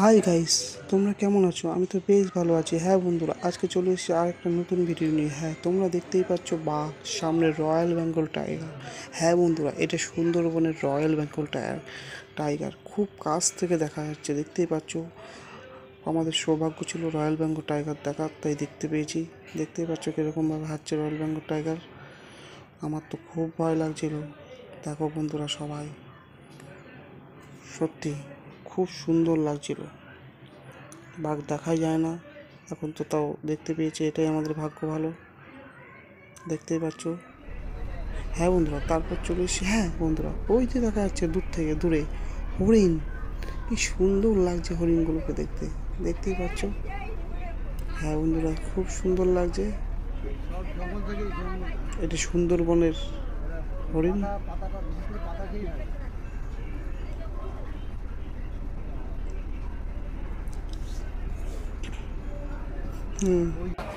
Hi guys, তোমরা কেমন আছো? আমি তো বেশ ভালো আছি। হ্যাঁ বন্ধুরা, আজকে চলে এসেছি আর একটা নতুন ভিডিও নিয়ে। হ্যাঁ, তোমরা দেখতেই পাচ্ছ বাঘ, সামনে রয়্যাল বেঙ্গল টাইগার। হ্যাঁ বন্ধুরা, এটা সুন্দরবনের রয়্যাল বেঙ্গল টাইগার খুব কাছ থেকে দেখা যাচ্ছে, দেখতেই পাচ্ছ। আমাদের সৌভাগ্য ছিল রয়্যাল বেঙ্গল টাইগার দেখার, তাই দেখতে পেয়েছি। দেখতেই পাচ্ছ কীরকমভাবে হাঁটছে রয়্যাল বেঙ্গল টাইগার। আমার তো খুব ভয় লাগছিল। দেখো বন্ধুরা সবাই, সত্যি খুব সুন্দর লাগছিল। বাঘ দেখাই যায় না এখন, তো তাও দেখতে পেয়েছি, এটাই আমাদের ভাগ্য ভালো। দেখতেই পাচ্ছ। হ্যাঁ বন্ধুরা, তারপর চলে এসেছি। হ্যাঁ বন্ধুরা, ওই যে দেখা যাচ্ছে দূর থেকে, দূরে হরিণ। কি সুন্দর লাগছে হরিণগুলোকে দেখতে, দেখতেই পাচ্ছ। হ্যাঁ বন্ধুরা, খুব সুন্দর লাগছে। এটি সুন্দরবনের হরিণ।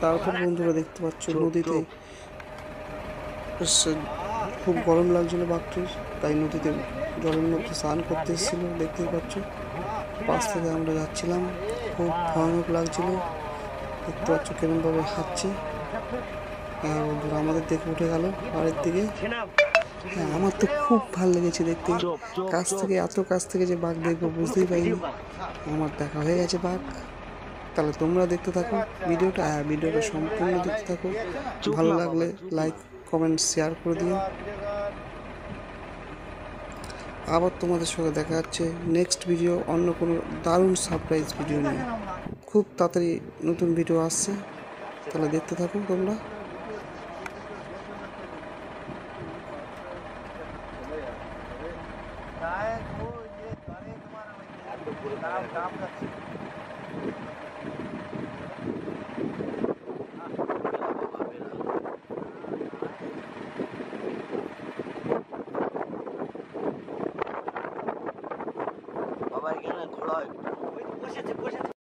তারপর বন্ধুরা দেখতে পাচ্ছ নদীতে খুব গরম লাগছিল বাঘটির, তাই নদীতে জলের মধ্যে স্নান করতে এসেছিলো। দেখতেই পাচ্ছ, পাশ থেকে আমরা যাচ্ছিলাম, খুব ভয়ানক লাগছিল। দেখতে পাচ্ছ কেরমভাবে হাঁটছে। হ্যাঁ বন্ধুরা, আমাদের দেখে উঠে গেল পাড়ের দিকে। হ্যাঁ, আমার তো খুব ভালো লেগেছে দেখতে। কাছ থেকে, এত কাছ থেকে যে বাঘ দেখবো বুঝতেই পারিনি। আমার দেখা হয়ে গেছে বাঘ। তাহলে তোমরা দেখতে থাকো ভিডিওটা। ভিডিওটা সম্পূর্ণ দেখতে থাকো। ভালো লাগলে লাইক, কমেন্ট, শেয়ার করে দিও। আবার তোমাদের সঙ্গে দেখা যাচ্ছে নেক্সট ভিডিও, অন্য কোনো দারুণ সারপ্রাইজ ভিডিও নিয়ে। খুব তাড়াতাড়ি নতুন ভিডিও আসছে, তাহলে দেখতে থাকো তোমরা। বাবা এখানে ঘোড়া বসেছে বসেছে